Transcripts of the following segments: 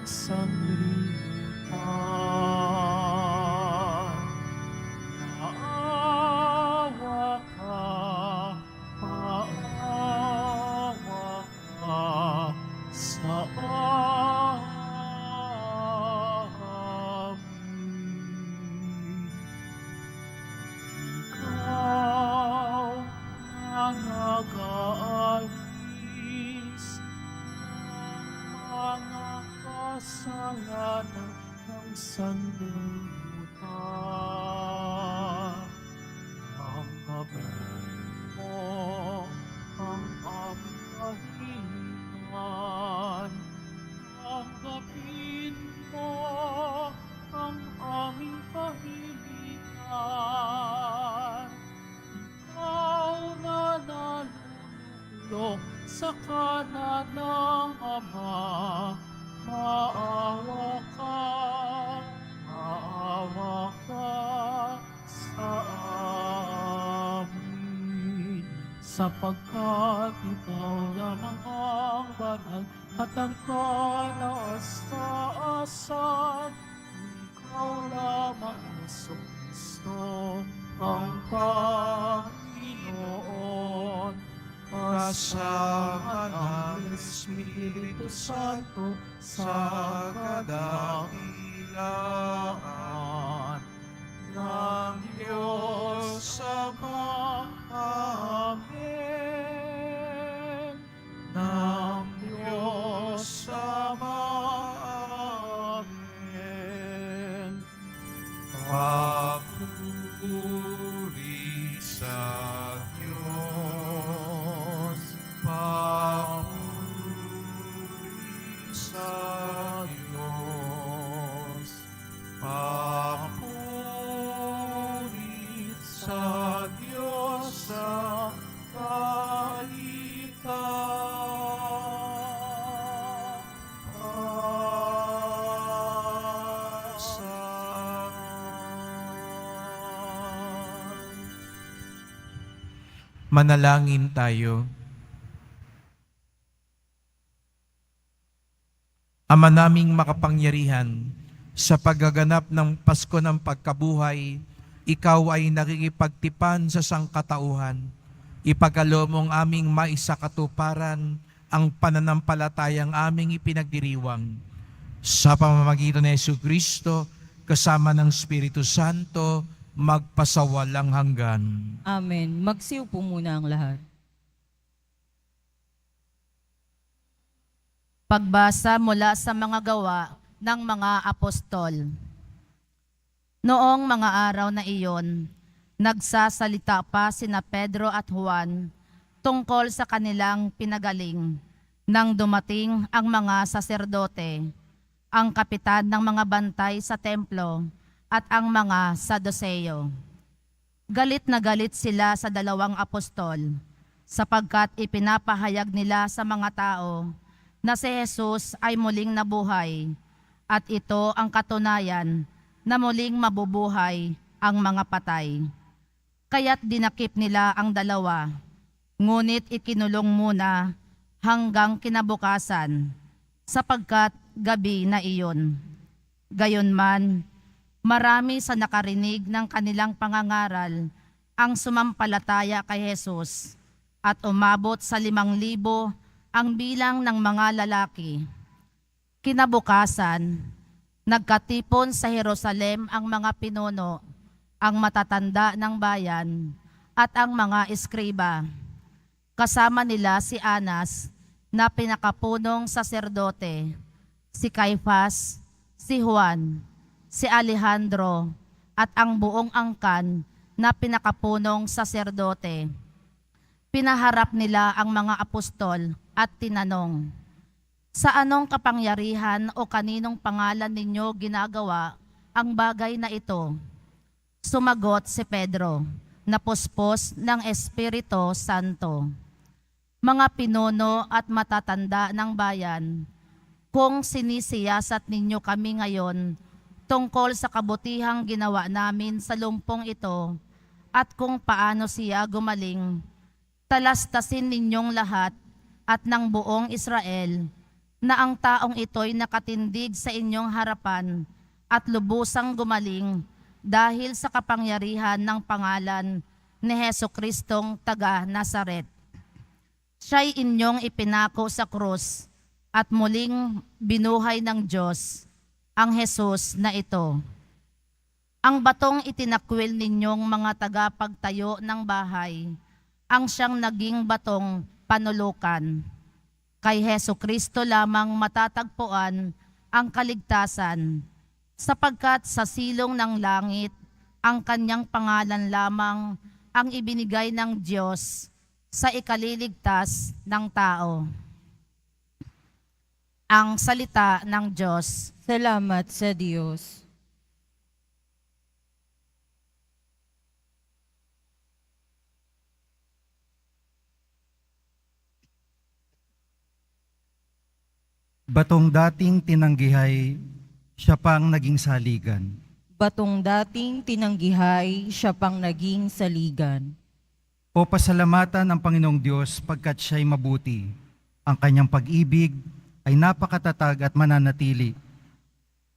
sanlibutan. Maawa ka, maawa ka sa amin. Ikaw na nag-aalis ng mga kasalanan ng sanlibutan. Tanggapin mo ang aming kahilingan. Tanggapin mo ang aming kahilingan. Ikaw na nalululong sa kanan ng Ama, maawa ka sa amin. Sapagkat ikaw lamang ang banal at ang kalaasan, ikaw lamang Jesucristo, ang Panginoon. Kasama ng Espiritu Santo sa kadakilaan ng Diyos Ama. Amen. Ng Diyos Ama. Amen. Papuri sa Diyos, papuri sa Diyos, papuri sa Diyos sa Manalangin tayo. Ama naming makapangyarihan, sa paggaganap ng Pasko ng Pagkabuhay, ikaw ay nakikipagtipan sa sangkatauhan. Ipagkaloob mong aming maisakatuparan ang pananampalatayang aming ipinagdiriwang. Sa pamamagitan ni Jesucristo, kasama ng Espiritu Santo, magpasawalang hanggan. Amen. Magsiupo muna ang lahat. Pagbasa mula sa mga gawa ng mga apostol. Noong mga araw na iyon, nagsasalita pa sina Pedro at Juan tungkol sa kanilang pinagaling nang dumating ang mga saserdote, ang kapitan ng mga bantay sa templo at ang mga Saduceo. Galit na galit sila sa dalawang apostol sapagkat ipinapahayag nila sa mga tao na si Jesus ay muling nabuhay at ito ang katunayan na muling mabubuhay ang mga patay. Kaya't dinakip nila ang dalawa, ngunit ikinulong muna hanggang kinabukasan sapagkat gabi na iyon. Gayunman, marami sa nakarinig ng kanilang pangangaral ang sumampalataya kay Jesus at umabot sa 5,000 ang bilang ng mga lalaki. Kinabukasan, nagkatipon sa Jerusalem ang mga pinuno, ang matatanda ng bayan at ang mga eskriba. Kasama nila si Anas na pinakapunong saserdote, si Caifás, si Juan, si Alejandro at ang buong angkan na pinakapunong saserdote. Pinaharap nila ang mga apostol at tinanong, "Sa anong kapangyarihan o kaninong pangalan ninyo ginagawa ang bagay na ito?" Sumagot si Pedro, na puspos ng Espiritu Santo, "Mga pinuno at matatanda ng bayan, kung sinisiyasat ninyo kami ngayon tungkol sa kabutihang ginawa namin sa lumpong ito at kung paano siya gumaling, talastasin ninyong lahat at ng buong Israel na ang taong ito'y nakatindig sa inyong harapan at lubusang gumaling dahil sa kapangyarihan ng pangalan ni Hesukristong taga Nazaret. Siya'y inyong ipinako sa krus at muling binuhay ng Diyos ang Jesus na ito. Ang batong itinakwil ninyong mga tagapagtayo ng bahay, ang siyang naging batong panulukan. Kay Hesukristo lamang matatagpuan ang kaligtasan, sapagkat sa silong ng langit, ang kanyang pangalan lamang ang ibinigay ng Diyos sa ikaliligtas ng tao. Ang salita ng Diyos. Salamat sa Diyos. Batong dating tinanggihay, siya pang naging saligan. Batong dating tinanggihay, siya pang naging saligan. O pasalamatan ang Panginoong Diyos pagkat siya'y mabuti. Ang kanyang pag-ibig ay napakatatag at mananatili.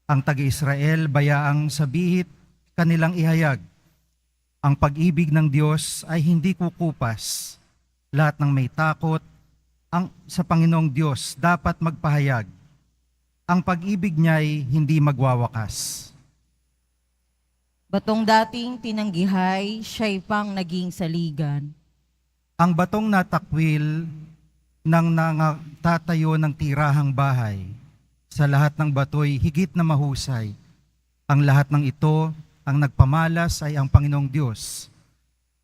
Ang taga-Israel bayaang sabihit kanilang ihayag. Ang pag-ibig ng Diyos ay hindi kukupas. Lahat ng may takot sa Panginoong Diyos dapat magpahayag. Ang pag-ibig niya'y hindi magwawakas. Batong dating tinanggihay, siya'y pang naging saligan. Ang batong natakwil ng nangatatayo ng tirahang bahay, sa lahat ng bato'y higit na mahusay. Ang lahat ng ito, ang nagpamalas ay ang Panginoong Diyos.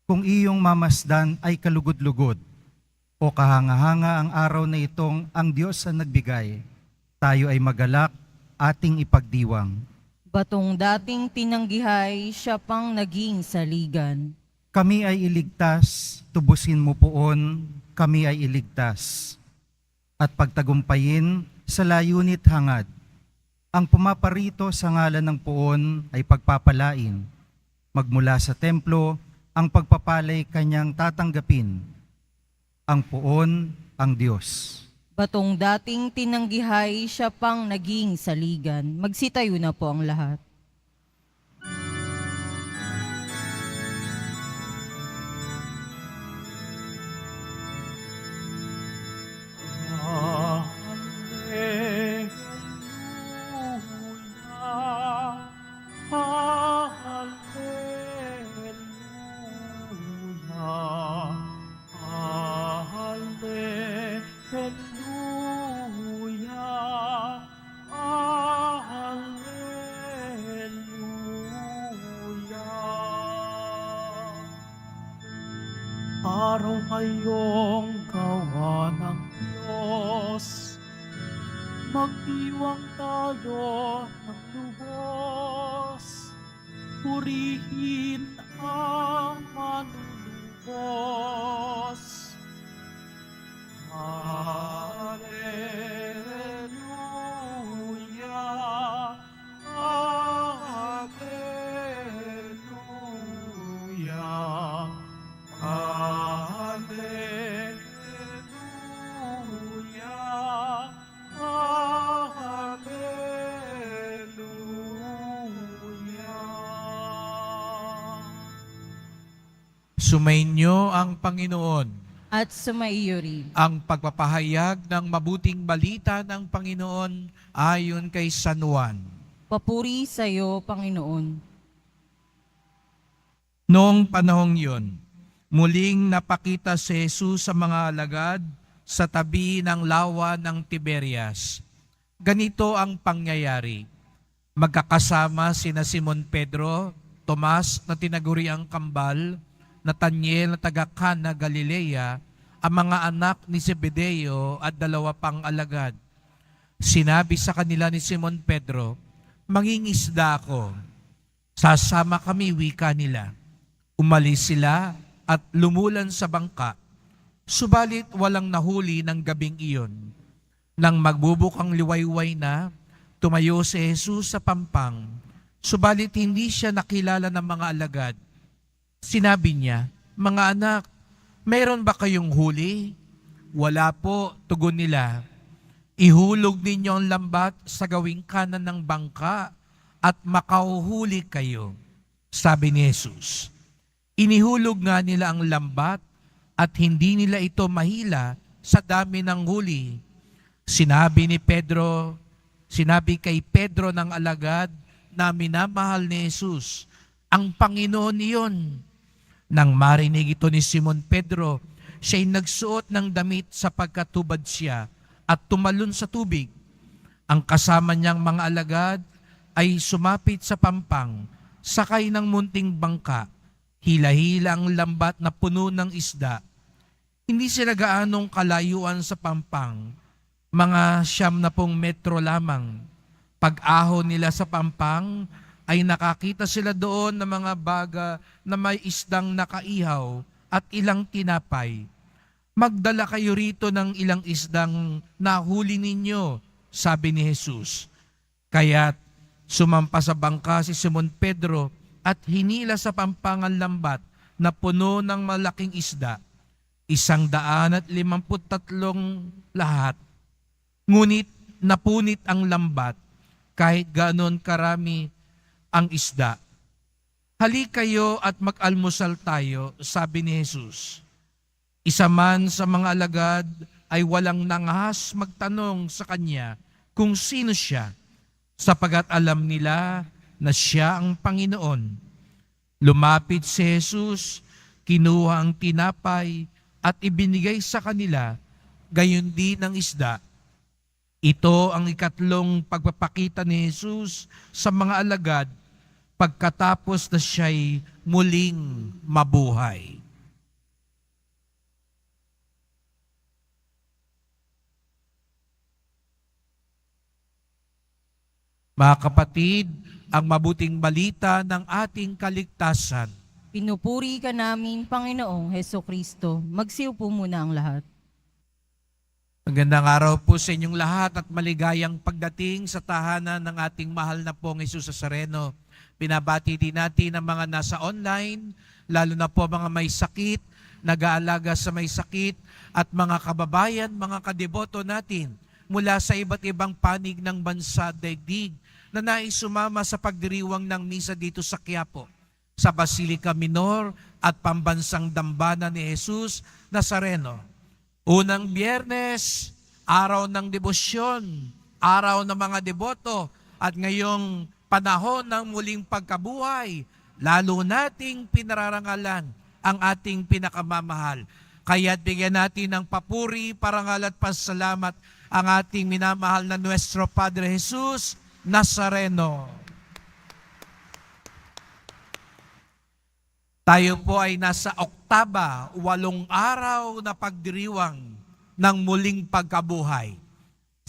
Kung iyong mamasdan ay kalugod-lugod, o kahanga-hanga ang araw na itong ang Diyos ang nagbigay, tayo ay magalak, ating ipagdiwang. Batong dating tinanggihay, siya pang naging saligan. Kami ay iligtas, tubusin mo poon, kami ay iligtas. At pagtagumpayin sa layunit hangad, ang pumaparito sa ngalan ng poon ay pagpapalain. Magmula sa templo, ang pagpapalay kanyang tatanggapin. Ang poon, ang Diyos. Batong dating tinanggihay, siya pang naging saligan. Magsitayo na po ang lahat. Araw ngayong gawa ng Diyos, magdiwang tayo ng lubos, purihin ang manunubos. Alleluia, Alleluia. Alleluia, Alleluia. Sumainyo ang Panginoon. At sumaiyo rin. Ang pagpapahayag ng mabuting balita ng Panginoon ayon kay San Juan. Papuri sa iyo, Panginoon. Noong panahong yun, muling napakita si Jesus sa mga alagad sa tabi ng lawa ng Tiberias. Ganito ang pangyayari. Magkakasama sina Simon Pedro, Tomas na tinaguriang kambal, Nathaniel na taga Cana, Galilea, ang mga anak ni Zebedeo at dalawa pang alagad. Sinabi sa kanila ni Simon Pedro, "Mangingisda ako." "Sasama kami," wika nila. Umalis sila at lumulan sa bangka. Subalit walang nahuli ng gabing iyon. Nang magbubukang liwayway na, tumayo si Jesus sa pampang. Subalit hindi siya nakilala ng mga alagad. Sinabi niya, "Mga anak, mayroon ba kayong huli?" "Wala po," tugon nila. Ihulog ninyo ang lambat sa gawing kanan ng bangka at makauhuli kayo, sabi ni Jesus. Inihulog nga nila ang lambat at hindi nila ito mahila sa dami ng huli. Sinabi kay Pedro ng alagad na minamahal ni Jesus, ang Panginoon iyon. Nang marinig ito ni Simon Pedro, siya'y nagsuot ng damit sapagkat tubad siya at tumalon sa tubig. Ang kasama niyang mga alagad ay sumapit sa pampang, sakay ng munting bangka, hila-hila ang lambat na puno ng isda. Hindi sila gaanong kalayuan sa pampang, mga 90 metro lamang. Pag-ahon nila sa pampang, ay nakakita sila doon ng mga baga na may isdang nakaihaw at ilang tinapay. Magdala kayo rito ng ilang isdang nahuli ninyo, sabi ni Jesus. Kaya't sumampa sa bangka si Simon Pedro at hinila sa pampangan lambat na puno ng malaking isda, 153 lahat. Ngunit napunit ang lambat kahit ganon karami ang isda. Halik kayo at mag-almusal tayo, sabi ni Jesus. Isa man sa mga alagad ay walang nangahas magtanong sa kanya kung sino siya, sapagat alam nila na siya ang Panginoon. Lumapit si Jesus, kinuha ang tinapay at ibinigay sa kanila, gayon din ang isda. Ito ang ikatlong pagpapakita ni Jesus sa mga alagad pagkatapos na siya'y muling mabuhay. Mga kapatid, ang mabuting balita ng ating kaligtasan. Pinupuri ka namin, Panginoong Hesukristo. Magsiupo muna ang lahat. Magandang araw po sa inyong lahat at maligayang pagdating sa tahanan ng ating mahal na pong Jesus Nazareno. Pinabati din natin ang mga nasa online, lalo na po mga may sakit, nag-aalaga sa may sakit, at mga kababayan, mga kadeboto natin mula sa iba't ibang panig ng bansa daigdig na nais sumama sa pagdiriwang ng misa dito sa Quiapo, sa Basilica Minor at Pambansang Dambana ni Jesus Nazareno. Unang Biyernes, araw ng debosyon, araw ng mga deboto, at ngayong panahon ng muling pagkabuhay, lalo nating pinararangalan ang ating pinakamamahal. Kaya't bigyan natin ng papuri, parangal at pasalamat ang ating minamahal na Nuestro Padre Jesus Nazareno. Tayo po ay nasa oktaba, 8 araw na pagdiriwang ng muling pagkabuhay.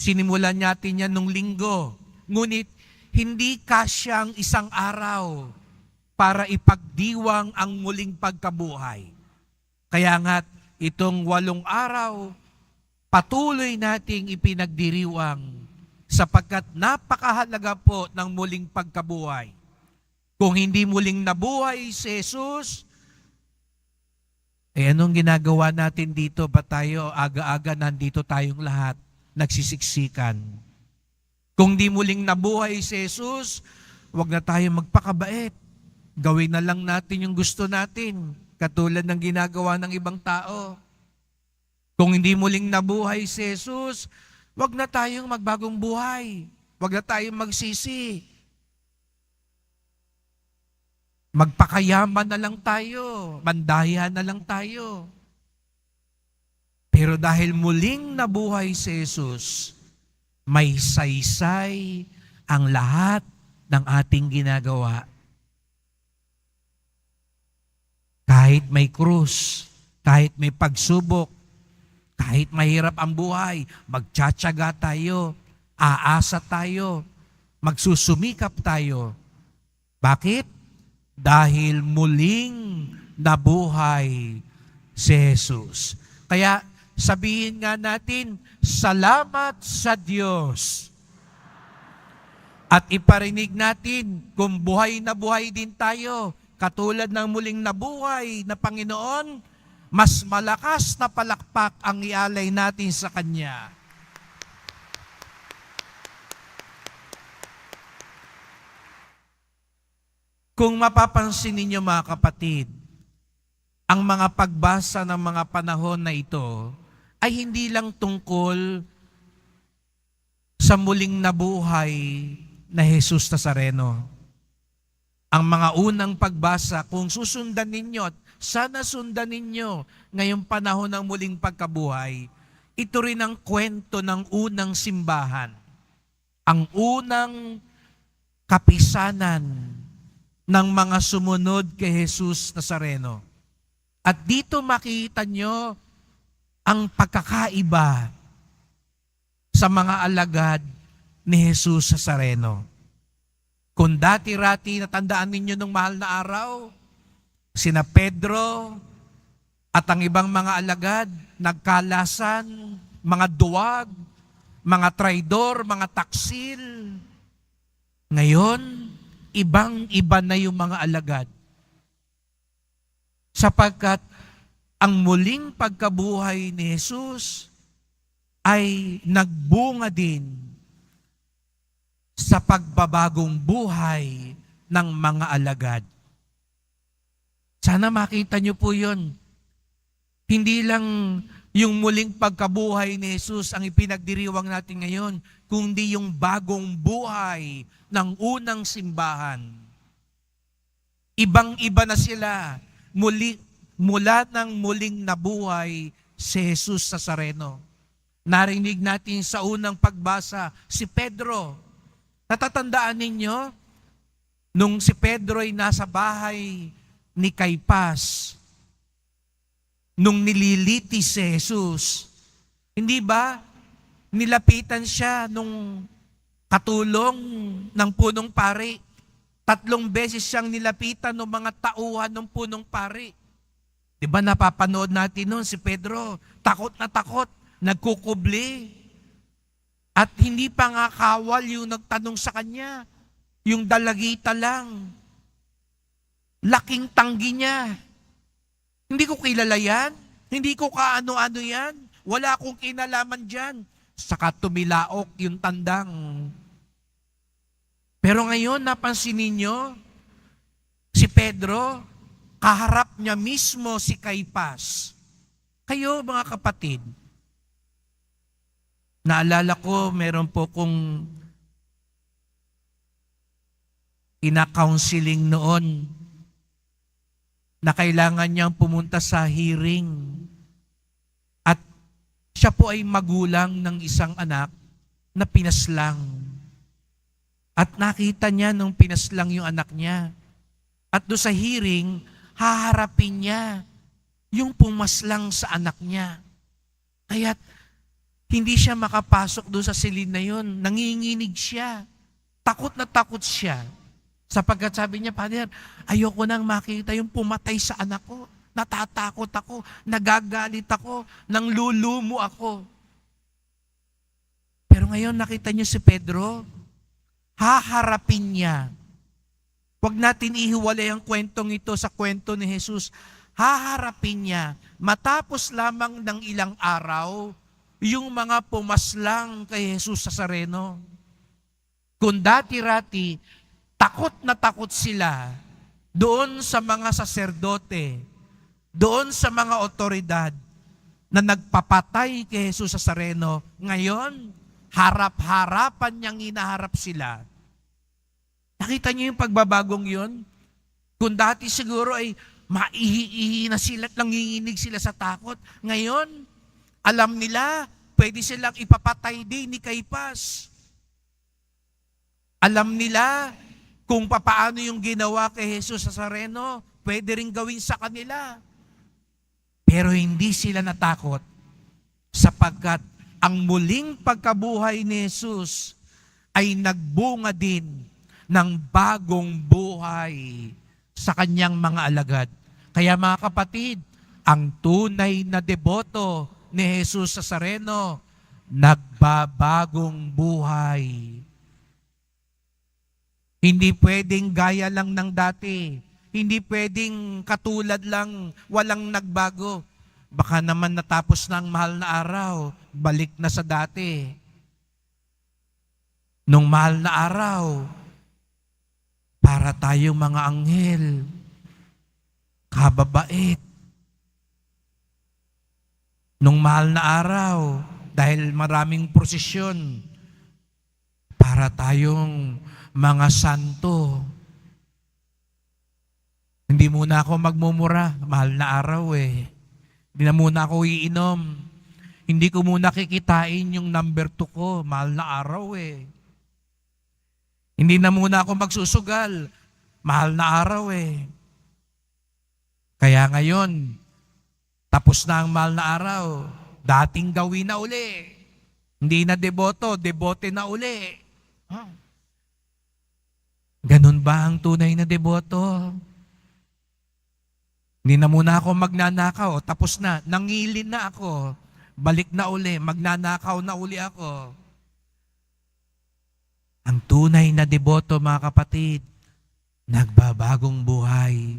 Sinimulan natin yan nung linggo, ngunit hindi kasyang isang araw para ipagdiwang ang muling pagkabuhay. Kaya nga't itong 8 araw, patuloy nating ipinagdiriwang sapagkat napakahalaga po ng muling pagkabuhay. Kung hindi muling nabuhay si Jesus, anong ginagawa natin dito? Ba tayo aga-aga nandito tayong lahat nagsisiksikan? Kung di muling nabuhay si Jesus, huwag na tayo magpakabait. Gawin na lang natin yung gusto natin, katulad ng ginagawa ng ibang tao. Kung hindi muling nabuhay si Jesus, huwag na tayong magbagong buhay. Huwag na tayong magsisi. Magpakayaman na lang tayo, mandaya na lang tayo. Pero dahil muling nabuhay si Jesus, may saysay ang lahat ng ating ginagawa. Kahit may krus, kahit may pagsubok, kahit mahirap ang buhay, magtsatsaga tayo, aasa tayo, magsusumikap tayo. Bakit? Dahil muling nabuhay si Jesus. Kaya sabihin nga natin, salamat sa Diyos. At iparinig natin kung buhay na buhay din tayo, katulad ng muling nabuhay na Panginoon, mas malakas na palakpak ang ialay natin sa Kanya. Kung mapapansin ninyo mga kapatid, ang mga pagbasa ng mga panahon na ito ay hindi lang tungkol sa muling nabuhay na Jesus Nazareno. Ang mga unang pagbasa, kung susundan ninyo at sana sundan ninyo ngayong panahon ng muling pagkabuhay, ito rin ang kwento ng unang simbahan. Ang unang kapisanan ng mga sumunod kay Jesus Nazareno. At dito makita nyo ang pagkakaiba sa mga alagad ni Jesus Nazareno. Kung dati-rati natandaan ninyo nung mahal na araw, sina Pedro at ang ibang mga alagad, nagkalasan, mga duwag, mga traidor, mga taksil. Ngayon, ibang-iba na yung mga alagad. Sapagkat ang muling pagkabuhay ni Jesus ay nagbunga din sa pagbabagong buhay ng mga alagad. Sana makita niyo po yun. Hindi lang yung muling pagkabuhay ni Jesus ang ipinagdiriwang natin ngayon, kundi yung bagong buhay ng unang simbahan. Ibang-iba na sila mula nang muling nabuhay si Jesus Nazareno. Narinig natin sa unang pagbasa, si Pedro. Natatandaan ninyo, nung si Pedro ay nasa bahay ni Caiphas, nung nililitis si Jesus, hindi ba nilapitan siya nung katulong ng punong pari? 3 beses siyang nilapitan ng mga tauhan ng punong pari. Di ba napapanood natin noon si Pedro, takot, nagkukubli. At hindi pa nga kawal yung nagtanong sa kanya, yung dalagita lang. Laking tanggi niya. Hindi ko kilala yan. Hindi ko kaano-ano yan. Wala akong kinalaman dyan. Saka tumilaok yung tandang. Pero ngayon, napansin ninyo, si Pedro, kaharap niya mismo si Caiphas. Kayo, mga kapatid, naalala ko, meron po kong ina-counseling noon na kailangan niyang pumunta sa hearing. At siya po ay magulang ng isang anak na pinaslang. At nakita niya nung pinaslang yung anak niya. At doon sa hearing, haharapin niya yung pumaslang sa anak niya. Kaya't hindi siya makapasok doon sa silid na yun. Nanginginig siya. Takot na takot siya. Sapagkat sabi niya, Father, ayoko nang makita yung pumatay sa anak ko. Natatakot ako, nagagalit ako, nanglulumo ako. Pero ngayon nakita niyo si Pedro, haharapin niya. Huwag natin ihiwalay ang kwentong ito sa kwento ni Jesus. Haharapin niya. Matapos lamang ng ilang araw, yung mga pumaslang kay Jesus Nazareno. Kung dati-rati, takot na takot sila doon sa mga saserdote, doon sa mga otoridad na nagpapatay kay Jesus Nazareno. Ngayon, harap-harapan niyang hinaharap sila. Nakita niyo yung pagbabagong yun? Kung dati siguro ay maihi-ihi na sila at nanginginig sila sa takot. Ngayon, alam nila, pwede silang ipapatay din ni Caiphas. Alam nila kung papaano yung ginawa kay Jesus Nazareno, pwede rin gawin sa kanila. Pero hindi sila natakot sapagkat ang muling pagkabuhay ni Jesus ay nagbunga din ng bagong buhay sa kanyang mga alagad. Kaya mga kapatid, ang tunay na deboto ni Jesus Nazareno, nagbabagong buhay. Hindi pwedeng gaya lang ng dati. Hindi pwedeng katulad lang, walang nagbago. Baka naman natapos na ang mahal na araw, balik na sa dati. Nung mahal na araw, para tayong mga anghel, kababait. Nung mahal na araw, dahil maraming prosesyon, para tayong mga santo. Hindi muna ako magmumura, mahal na araw eh. Hindi na muna ako iinom. Hindi ko muna kikitain yung number 2 ko, mahal na araw eh. Hindi na muna ako magsusugal, mahal na araw eh. Kaya ngayon, tapos na ang mahal na araw, dating gawin na uli. Hindi na deboto, debote na uli. Ganun ba ang tunay na deboto? Hindi na muna ako magnanakaw, tapos na, nangilin na ako, balik na uli, magnanakaw na uli ako. Ang tunay na deboto, mga kapatid, nagbabagong buhay.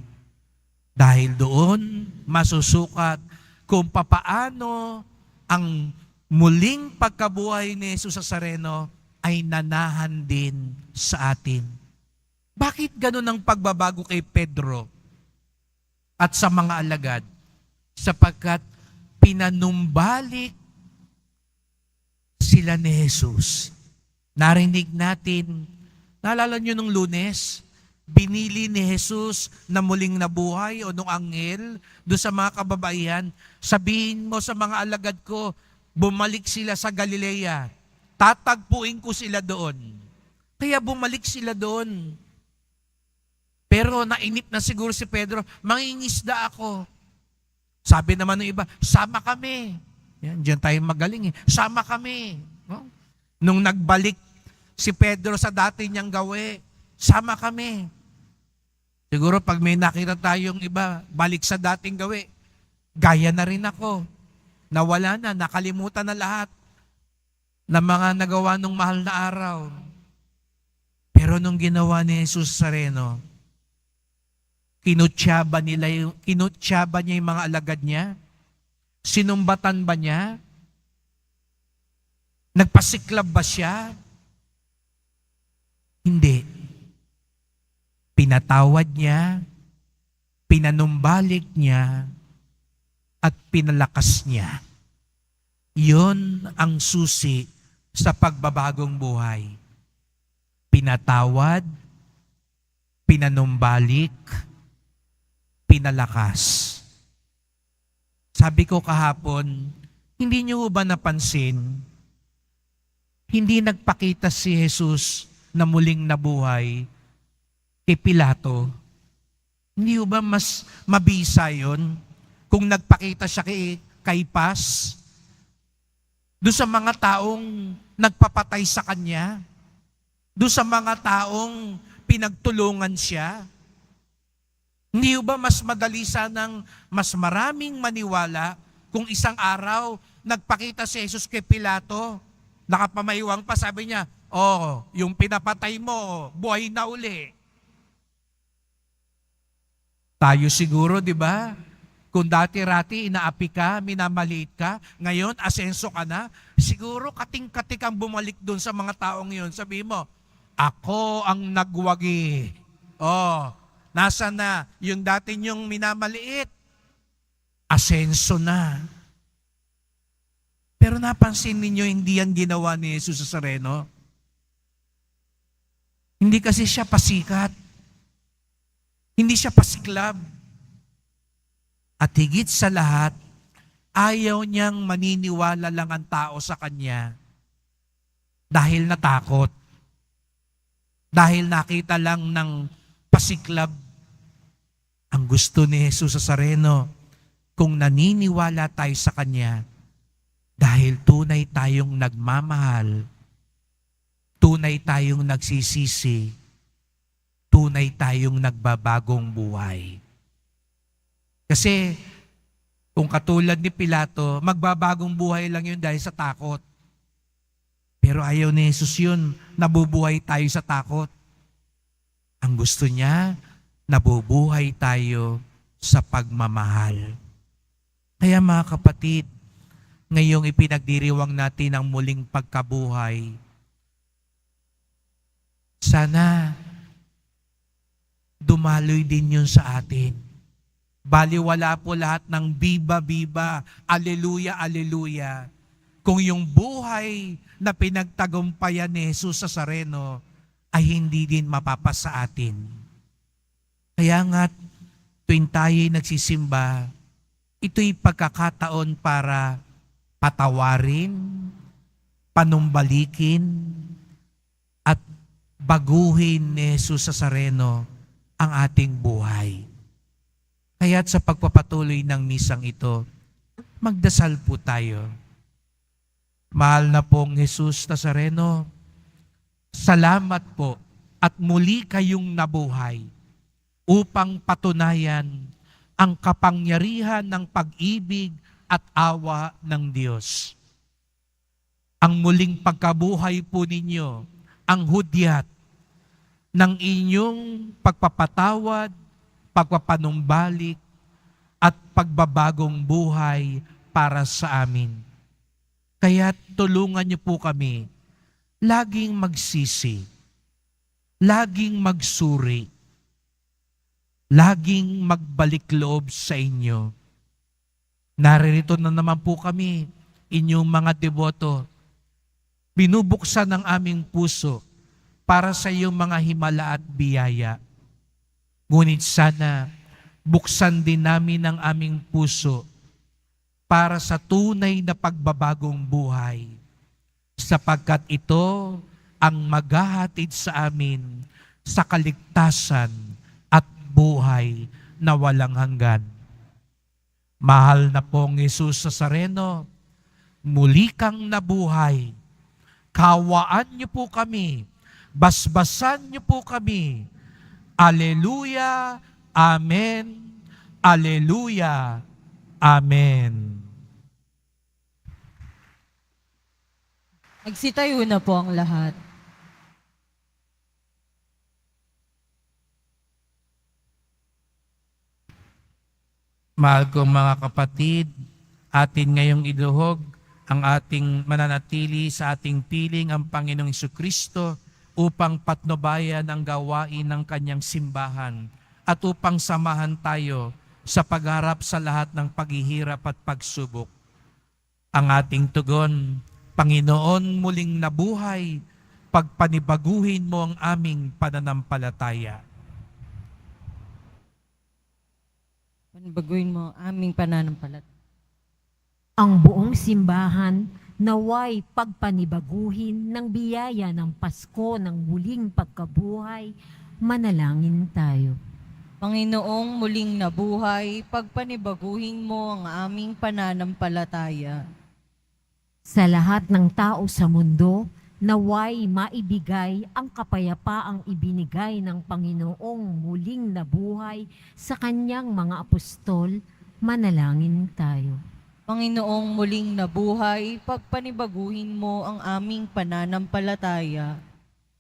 Dahil doon, masusukat kung papaano ang muling pagkabuhay ni Jesus Nazareno ay nanahan din sa atin. Bakit ganun ang pagbabago kay Pedro at sa mga alagad? Sapagkat pinanumbalik sila ni Jesus. Narinig natin, naalala nyo nung Lunes, binili ni Jesus na muling nabuhay o nung anghel doon sa mga kababaihan, sabihin mo sa mga alagad ko, bumalik sila sa Galilea. Tatagpuin ko sila doon. Kaya bumalik sila doon. Pero nainip na siguro si Pedro, mangingisda ako. Sabi naman ng iba, sama kami. Yan, diyan tayo magaling eh. Sama kami. No? Nung nagbalik si Pedro sa dati niyang gawe, sama kami. Siguro pag may nakita tayong iba, balik sa dating gawe, gaya na rin ako. Nawala na, nakalimutan na lahat ng mga nagawa nung mahal na araw. Pero nung ginawa ni Jesus Nazareno, kinutsaba niya yung mga alagad niya? Sinumbatan ba niya? Nagpasiklab ba siya? Hindi. Pinatawad niya, pinanumbalik niya, at pinalakas niya. Yun ang susi sa pagbabagong buhay. Pinatawad, pinanumbalik, pinalakas. Sabi ko kahapon, hindi niyo ba napansin, hindi nagpakita si Jesus na muling nabuhay kay Pilato? Hindi ba mas mabisa yun kung nagpakita siya kay Caiphas? Doon sa mga taong nagpapatay sa kanya? Doon sa mga taong pinagtulungan siya? Hindi ba mas madali sanang mas maraming maniwala kung isang araw nagpakita si Jesus kay Pilato? Nakapamaywang pa, sabi niya, yung pinapatay mo, buhay na uli. Tayo siguro, di ba? Kung dati-rati inaapi ka, minamaliit ka, ngayon asenso ka na, siguro kating-katik ang bumalik doon sa mga taong yun. Sabi mo, ako ang nagwagi. Nasa na yung dati niyong minamaliit? Asenso na. Pero napansin ninyo, hindi yan ginawa ni Jesus Nazareno. Hindi kasi siya pasikat. Hindi siya pasiklab. At higit sa lahat, ayaw niyang maniniwala lang ang tao sa kanya dahil natakot. Dahil nakita lang ng pasiklab. Ang gusto ni Jesus Nazareno, kung naniniwala tayo sa kanya, dahil tunay tayong nagmamahal, tunay tayong nagsisisi, tunay tayong nagbabagong buhay. Kasi kung katulad ni Pilato, magbabagong buhay lang yun dahil sa takot. Pero ayaw ni Jesus yun, nabubuhay tayo sa takot. Ang gusto niya, nabubuhay tayo sa pagmamahal. Kaya mga kapatid, ngayong ipinagdiriwang natin ang muling pagkabuhay, sana dumaloy din yun sa atin. Baliwala po lahat ng biba-biba, aleluya, aleluya. Kung yung buhay na pinagtagumpayan ni Jesus sa Sareno ay hindi din mapapasa atin. Kaya nga, tuwing tayo'y nagsisimba, ito'y pagkakataon para patawarin, panumbalikin, at baguhin ni Jesus sa Sareno ang ating buhay. Kaya't sa pagpapatuloy ng misang ito, magdasal po tayo. Mahal na pong Jesus Nazareno, salamat po at muli kayong nabuhay upang patunayan ang kapangyarihan ng pag-ibig at awa ng Diyos. Ang muling pagkabuhay po ninyo, ang hudyat ng inyong pagpapatawad, pagpapanumbalik, at pagbabagong buhay para sa amin. Kaya tulungan niyo po kami laging magsisi, laging magsuri, laging magbalik loob sa inyo. Naririto na naman po kami, inyong mga deboto. Binubuksan ang aming puso para sa iyong mga himala at biyaya. Ngunit sana, buksan din namin ang aming puso para sa tunay na pagbabagong buhay, sapagkat ito ang maghahatid sa amin sa kaligtasan at buhay na walang hanggan. Mahal na pong Jesus Nazareno, muli kang nabuhay. Kawaan niyo po kami, basbasan niyo po kami. Aleluya, amen, aleluya, amen. Magsitayo na po ang lahat. Mahal kong mga kapatid, atin ngayong iduhog ang ating mananatili sa ating piling ang Panginoong Jesucristo upang patnubayan ang gawain ng kanyang simbahan at upang samahan tayo sa pagharap sa lahat ng paghihirap at pagsubok. Ang ating tugon, Panginoon, muling nabuhay, pagpanibaguhin mo ang aming pananampalataya. Panibaguhin mo ang aming pananampalataya. Ang buong simbahan naway pagpanibaguhin ng biyaya ng Pasko ng muling pagkabuhay, manalangin tayo. Panginoong muling nabuhay, pagpanibaguhin mo ang aming pananampalataya. Sa lahat ng tao sa mundo, naway maibigay ang kapayapaang ibinigay ng Panginoong muling nabuhay sa kanyang mga apostol, manalangin tayo. Panginoong muling nabuhay, pagpanibaguhin mo ang aming pananampalataya.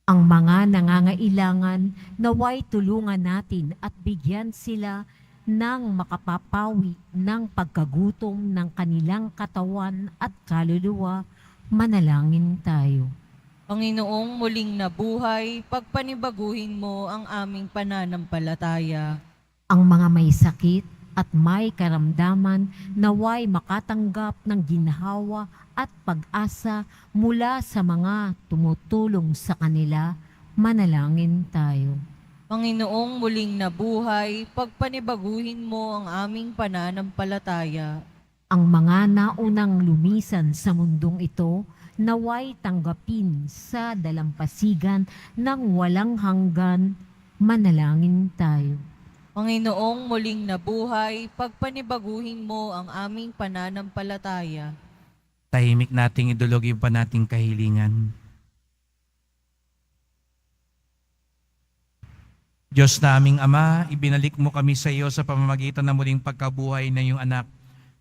Ang mga nangangailangan, naway tulungan natin at bigyan sila ng makapapawi ng pagkagutom ng kanilang katawan at kaluluwa, manalangin tayo. Panginoong muling nabuhay, pagpanibaguhin mo ang aming pananampalataya. Ang mga may sakit at may karamdaman, naway makatanggap ng ginhawa at pag-asa mula sa mga tumutulong sa kanila, manalangin tayo. Panginoong muling nabuhay, pagpanibaguhin mo ang aming pananampalataya. Ang mga naunang lumisan sa mundong ito, naway tanggapin sa dalampasigan ng walang hanggan, manalangin tayo. Panginoong muling nabuhay, pagpanibaguhin mo ang aming pananampalataya. Tahimik nating idulog yung pa nating kahilingan. Diyos na aming Ama, ibinalik mo kami sa iyo sa pamamagitan ng muling pagkabuhay ng iyong anak.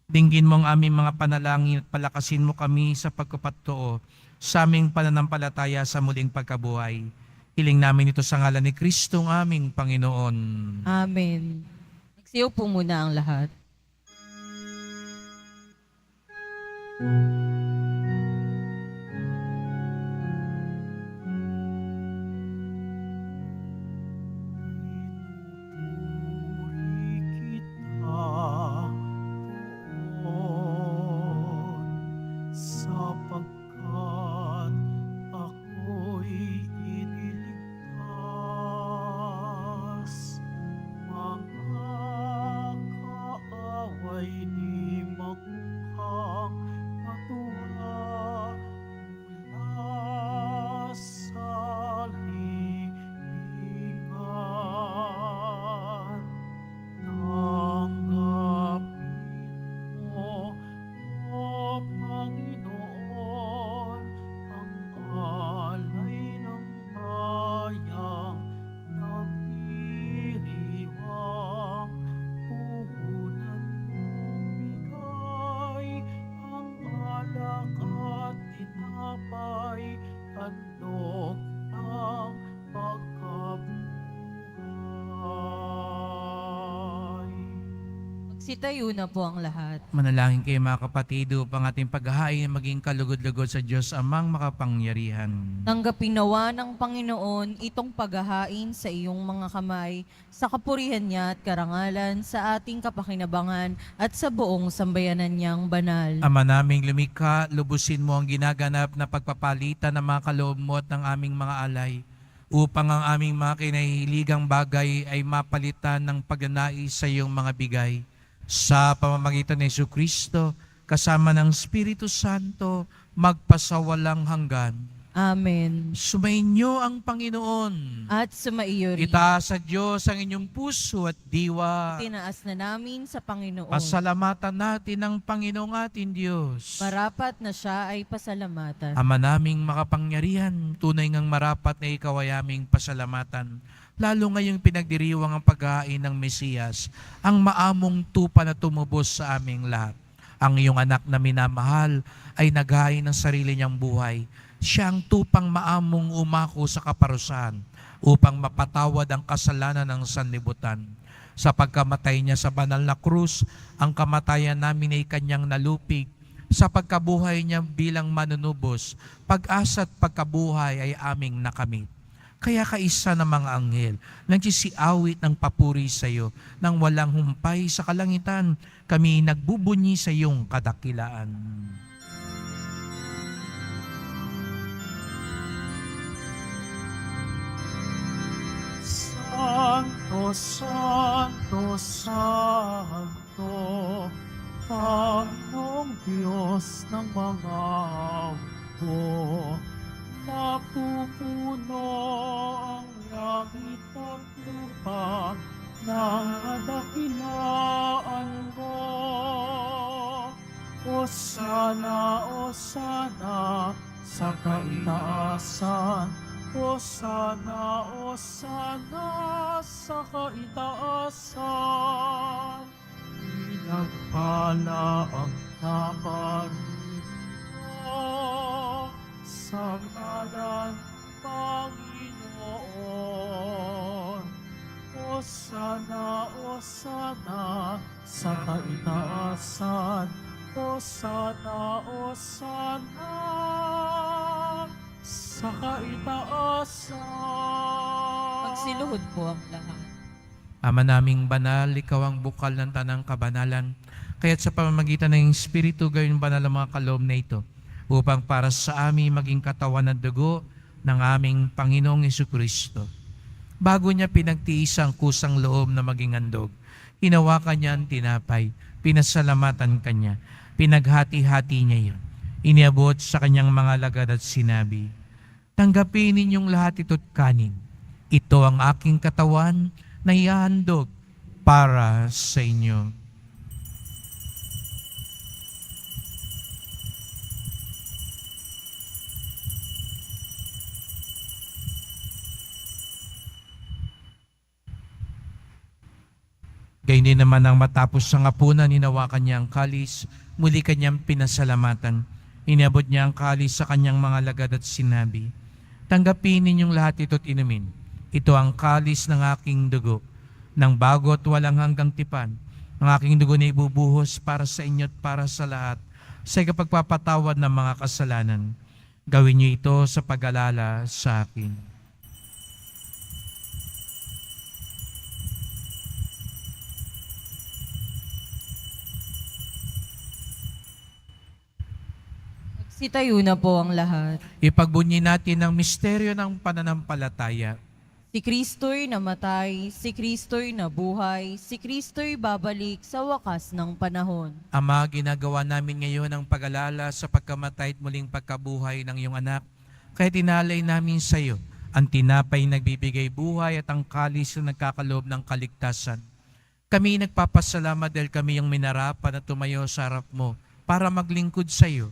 Dinggin mo ang aming mga panalangin at palakasin mo kami sa pagkapatoo sa aming pananampalataya sa muling pagkabuhay. Hiling namin ito sa ngalan ni Kristo ang aming Panginoon. Amen. Nagsiyaw po muna ang lahat. sapagkat ako'y ililigtas. Mga kaaway di makuhang matuwa mula sa libingan. Tanggapin mo, O Panginoon, ang alay ng bayang nagdiriwang. Puhunan mong bigay ang alak at tinapay, handog ng pagkabuhay. Magsitayo na po ang lahat. Manalangin kayo mga kapatid upang ating paghahain maging kalugod-lugod sa Diyos amang makapangyarihan. Tanggapin nawa ng Panginoon itong paghahain sa iyong mga kamay, sa kapurihan niya at karangalan, sa ating kapakinabangan at sa buong sambayanan niyang banal. Ama naming lumikha, lubusin mo ang ginaganap na pagpapalitan ng mga kaloob mo at ng aming mga alay, upang ang aming mga kinahihiligang bagay ay mapalitan ng pagnanais sa iyong mga bigay. Sa pamamagitan ni Jesucristo, kasama ng Espiritu Santo, magpasawalang hanggan. Amen. Sumainyo ang Panginoon. At sumaiyo rin. Itaas sa Diyos ang inyong puso at diwa. Tinaas na namin sa Panginoon. Pasalamatan natin ang Panginoong ating Diyos. Marapat na siya ay pasalamatan. Ama naming makapangyarihan, tunay ngang marapat na ikaw ay aming pasalamatan. Lalo ngayong pinagdiriwang ang paghahain ng Mesiyas, ang maamong tupa na tumubos sa aming lahat. Ang iyong anak na minamahal ay naghain ng sarili niyang buhay. Siya ang tupang maamong umako sa kaparusahan upang mapatawad ang kasalanan ng sanlibutan. Sa pagkamatay niya sa banal na krus, ang kamatayan namin ay kanyang nalupig. Sa pagkabuhay niya bilang manunubos, pag-asa at pagkabuhay ay aming nakamit. Kaya kaisa ng mga anghel, nagsisiawit ng papuri sa iyo, nang walang humpay sa kalangitan, kami nagbubunyi sa iyong kadakilaan. Santo, Santo, Santo, Panginoong Diyos ng mga hukbo. Napupuno ang langit at lupa ng kadakilaan mo. Hosana, Hosana sa kaitaasan. Hosana, Hosana sa kaitaasan. Pinagpala ang naparito sa ngalan Panginoon. Hosana, Hosana sa kaitaasan. Hosana, Hosana sa kaitaasan. Magsiluhod po ang lahat. Ama naming banal, ikaw ang bukal ng tanang kabanalan, kaya't sa pamamagitan ng Espiritu gawin banal ang mga kaloob na ito, upang para sa amin maging katawan at dugo ng aming Panginoong Jesucristo. Bago niya pinagtiis ang kusang loob na maging handog, hinawakan niya ang tinapay, pinasalamatan kanya, pinaghati-hati niya yun. Iniabot sa kanyang mga lagad at sinabi, "Tanggapin ninyong lahat ito't kanin. Ito ang aking katawan na ihahandog para sa inyo." Gayun din naman ang matapos sa hapunan, hinawakan niya ang kalis, muli kanyang pinasalamatan. Iniabot niya ang kalis sa kanyang mga lagad at sinabi, "Tanggapin ninyong lahat ito't inumin. Ito ang kalis ng aking dugo, ng bago at walang hanggang tipan. Ang aking dugo na ibubuhos para sa inyo at para sa lahat, sa ikapagpapatawad ng mga kasalanan. Gawin niyo ito sa pag-alala sa akin." Sitayo na po ang lahat. Ipagbunyi natin ang misteryo ng pananampalataya. Si Kristo'y namatay, si Kristo'y nabuhay, si Kristo'y babalik sa wakas ng panahon. Ama, ginagawa namin ngayon ang pag-alala sa pagkamatay at muling pagkabuhay ng iyong anak. Kaya tinalay namin sa iyo ang tinapay nagbibigay buhay at ang kalis na nagkakaloob ng kaligtasan. Kami nagpapasalamat dahil kami yung minarapan at tumayo sa harap mo para maglingkod sa iyo.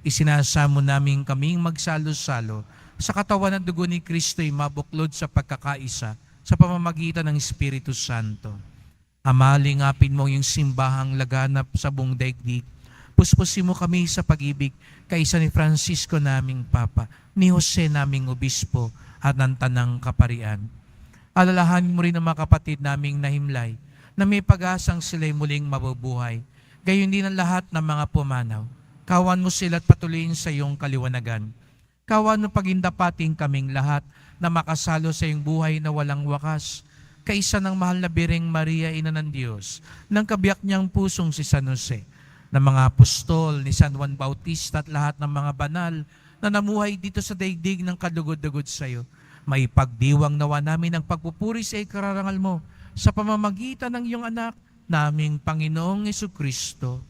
Isinasamo namin kaming magsalo-salo sa katawan at dugo ni Kristo'y mabuklod sa pagkakaisa sa pamamagitan ng Espiritu Santo. Ama, lingapin mo yung simbahang laganap sa buong daigdig. Puspusin mo kami sa pag-ibig kaisa ni Francisco naming Papa, ni Jose naming Obispo at ng Tanang Kaparian. Alalahanin mo rin ang mga kapatid naming nahimlay na may pag-asang sila'y muling mabubuhay. Gayon din ang lahat ng mga pumanaw. Kawan mo sila at patuloyin sa iyong kaliwanagan. Kawan mo pagindapating kaming lahat na makasalo sa iyong buhay na walang wakas. Kaisa ng mahal na Birheng Maria, Ina ng Diyos, ng kabiyak niyang pusong si San Jose, ng mga apostol ni San Juan Bautista at lahat ng mga banal na namuhay dito sa daigdig ng kadugod-dugod sa iyo. Maipagdiwang nawa namin ang pagpupuri sa ikararangal mo sa pamamagitan ng iyong anak, naming Panginoong Jesucristo.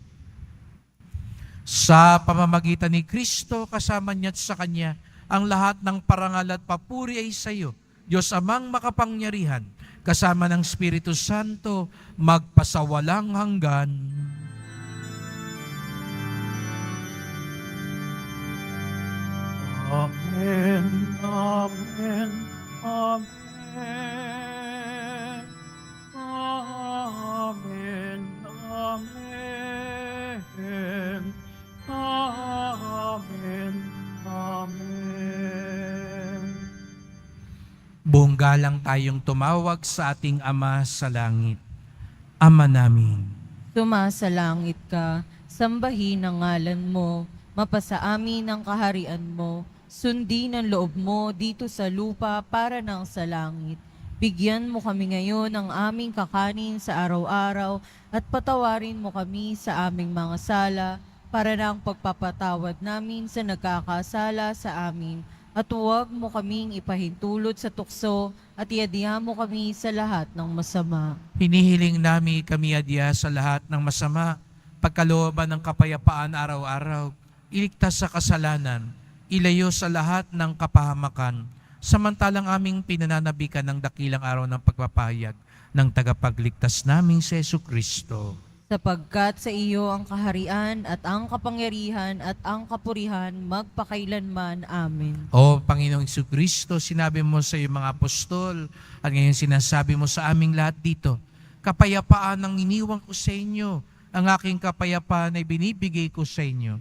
Sa pamamagitan ni Kristo, kasama niya at sa Kanya, ang lahat ng parangal at papuri ay sa iyo, Diyos Amang makapangyarihan, kasama ng Espiritu Santo, magpasawalang hanggan. Amen, amen, amen. Amen, amen. Amen, amen. Buong galang tayong tumawag sa ating Ama sa langit. Ama namin, Sumasalangit ka, sambahin ang ngalan mo, mapasa amin ang kaharian mo, sundin ang loob mo dito sa lupa para nang sa langit. Bigyan mo kami ngayon ng aming kakanin sa araw-araw at patawarin mo kami sa aming mga sala para nang pagpapatawad namin sa nagkakasala sa amin. At huwag mo kaming ipahintulot sa tukso at iadya mo kami sa lahat ng masama. hinihiling namin kami adya sa lahat ng masama, pagkalooban ng kapayapaan araw-araw, iligtas sa kasalanan, ilayo sa lahat ng kapahamakan, samantalang aming pinananabikan ng dakilang araw ng pagpapahayag ng tagapagligtas naming si Jesucristo. Sapagkat sa iyo ang kaharian at ang kapangyarihan at ang kapurihan magpakailanman. Amen. O Panginoong Jesucristo, sinabi mo sa iyong mga apostol at ngayon sinasabi mo sa aming lahat dito, kapayapaan ang iniwang ko sa inyo, ang aking kapayapaan ay binibigay ko sa inyo.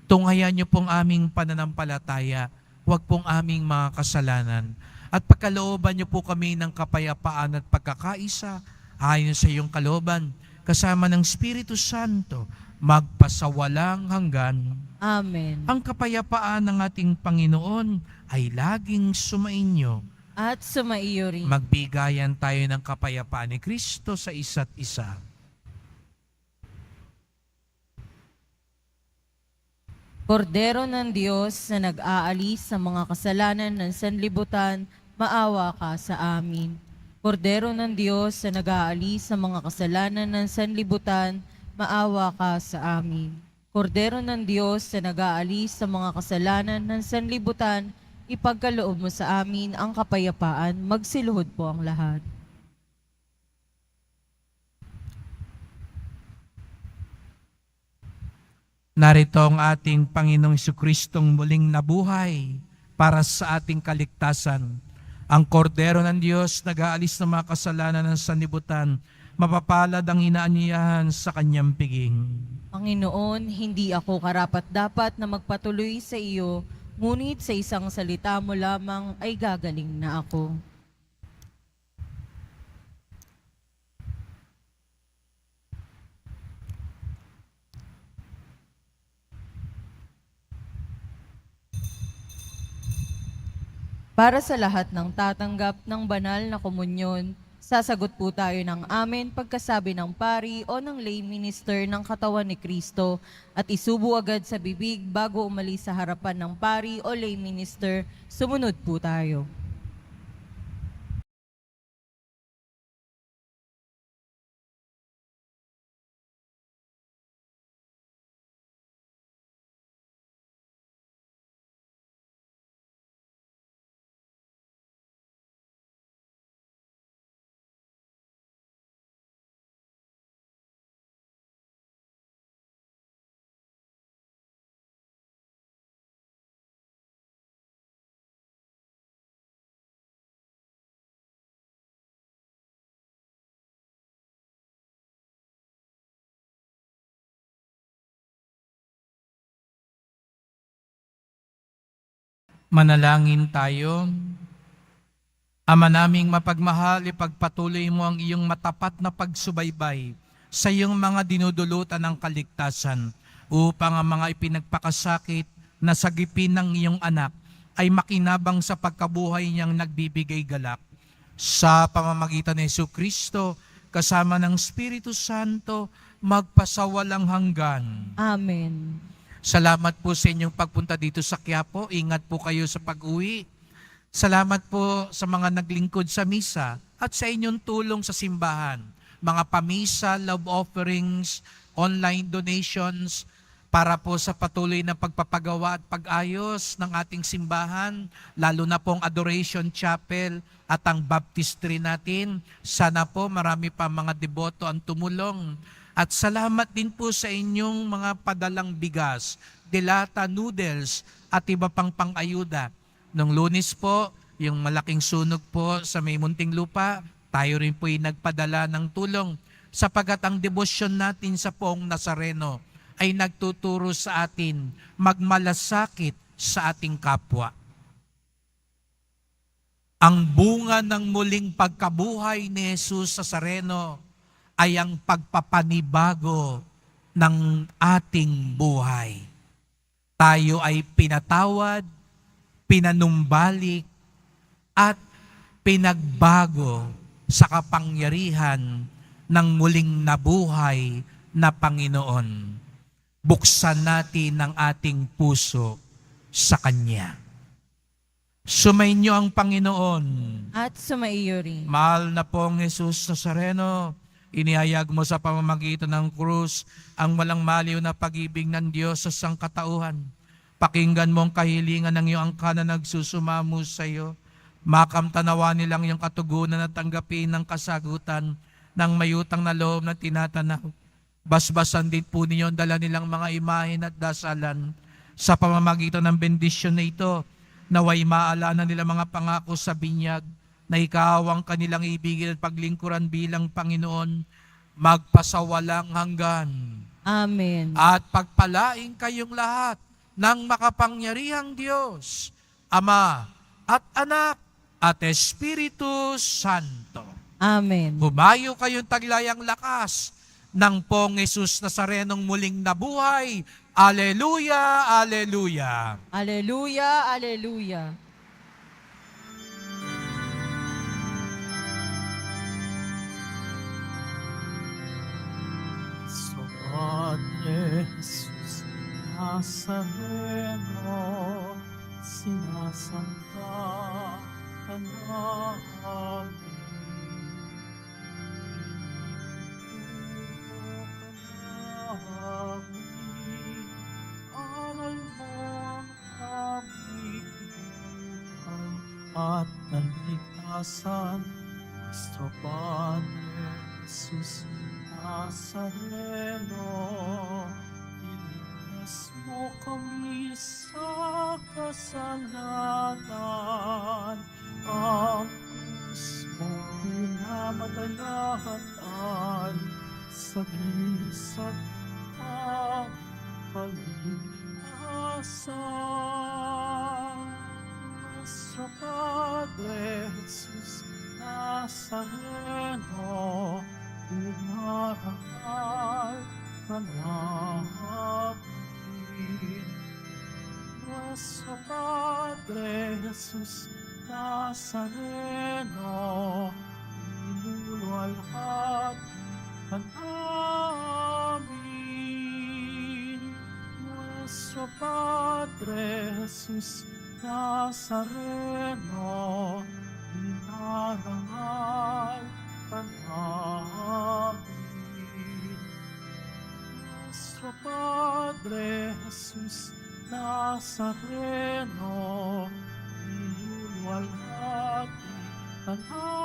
Tunghayan niyo pong aming pananampalataya, huwag pong aming mga kasalanan. At pagkalooban niyo po kami ng kapayapaan at pagkakaisa, ayon sa iyong kalooban, kasama ng Espiritu Santo, magpasawalang hanggan. Amen. Ang kapayapaan ng ating Panginoon ay laging sumainyo. At sumaiyo rin. Magbigayan tayo ng kapayapaan ni Kristo sa isa't isa. Kordero ng Diyos na nag-aalis sa mga kasalanan ng sanlibutan, maawa ka sa amin. Kordero ng Diyos na nag-aalis sa mga kasalanan ng sanlibutan, maawa ka sa amin. Kordero ng Diyos na nag-aalis sa mga kasalanan ng sanlibutan, ipagkaloob mo sa amin ang kapayapaan, magsiluhod po ang lahat. Narito ang ating Panginoong Jesucristong muling nabuhay para sa ating kaligtasan. Ang kordero ng Diyos nag-aalis ng mga kasalanan ng sanlibutan, mapapalad ang inaanyayahan sa kanyang piging. Panginoon, hindi ako karapat-dapat na magpatuloy sa iyo, ngunit sa isang salita mo lamang ay gagaling na ako. Para sa lahat ng tatanggap ng banal na komunyon, Sasagot po tayo ng amen pagkasabi ng pari o ng lay minister ng katawan ni Kristo at isubo agad sa bibig bago umalis sa harapan ng pari o lay minister. Sumunod po tayo. Manalangin tayo. Ama naming mapagmahal, ipagpatuloy mo ang iyong matapat na pagsubaybay sa iyong mga dinudulutan ng kaligtasan upang ang mga ipinagpakasakit na sagipin ng iyong anak ay makinabang sa pagkabuhay niyang nagbibigay galak. Sa pamamagitan ni Jesucristo, kasama ng Espiritu Santo, magpasawalang hanggan. Amen. Salamat po sa inyong pagpunta dito sa Quiapo. Ingat po kayo sa pag-uwi. Salamat po sa mga naglingkod sa misa at sa inyong tulong sa simbahan. Mga pamisa, love offerings, online donations para po sa patuloy na pagpapagawa at pag-ayos ng ating simbahan, lalo na pong Adoration Chapel at ang baptistry natin. Sana po marami pa mga deboto ang tumulong. At salamat din po sa inyong mga padalang bigas, delata, noodles at iba pang pang-ayuda. Nung Lunes po, yung malaking sunog po sa may munting lupa, tayo rin po'y nagpadala ng tulong sapagat ang debosyon natin sa Poong Nazareno ay nagtuturo sa atin magmalasakit sa ating kapwa. Ang bunga ng muling pagkabuhay ni Jesus Nazareno ay ang pagpapanibago ng ating buhay. Tayo ay pinatawad, pinanumbalik, at pinagbago sa kapangyarihan ng muling nabuhay na Panginoon. Buksan natin ang ating puso sa Kanya. Sumainyo ang Panginoon. At sumaiyo rin. Mahal na pong Jesus Nazareno, inihayag mo sa pamamagitan ng krus ang walang maliw na pag-ibig ng Diyos sa sangkatauhan. Pakinggan mo ang kahilingan ng iyong angkan na nagsusumamo sa iyo. Makamtanawa nilang iyong katugunan at tanggapin ng kasagutan ng mayutang na loob na tinatanaw. Basbasan din po ninyo ang dala nilang mga imahen at dasalan. Sa pamamagitan ng bendisyon na ito, naway maalala nila mga pangako sa binyag na ikaw ang kanilang ibigin at paglingkuran bilang Panginoon, magpasawalang hanggan. Amen. At pagpalain kayong lahat ng makapangyarihang Diyos, Ama at Anak at Espiritu Santo. Amen. Humayo kayong taglayang lakas ng Poong Jesus Nazarenong muling nabuhay. Aleluya, aleluya. Aleluya, aleluya. So Padre Jesus Nazareno, sinasamba ka namin. Aral mo ang aming buhay at kaligtasan, Nuestro Padre Jesus Nazareno, iligtas mo kami sa kasalanan. Ang krus mo pinamadalatan sa bisan ang kaligtasan. Nuestro Padre Jesus Nazareno, inarangal ka namin. Nuestro Padre Jesus Nazareno, Niluwalhati ka namin. Nuestro Padre Jesus Nazareno, inarangal ka namin. Nuestro Padre Jesus Nazareno, niluwalhati ka namin.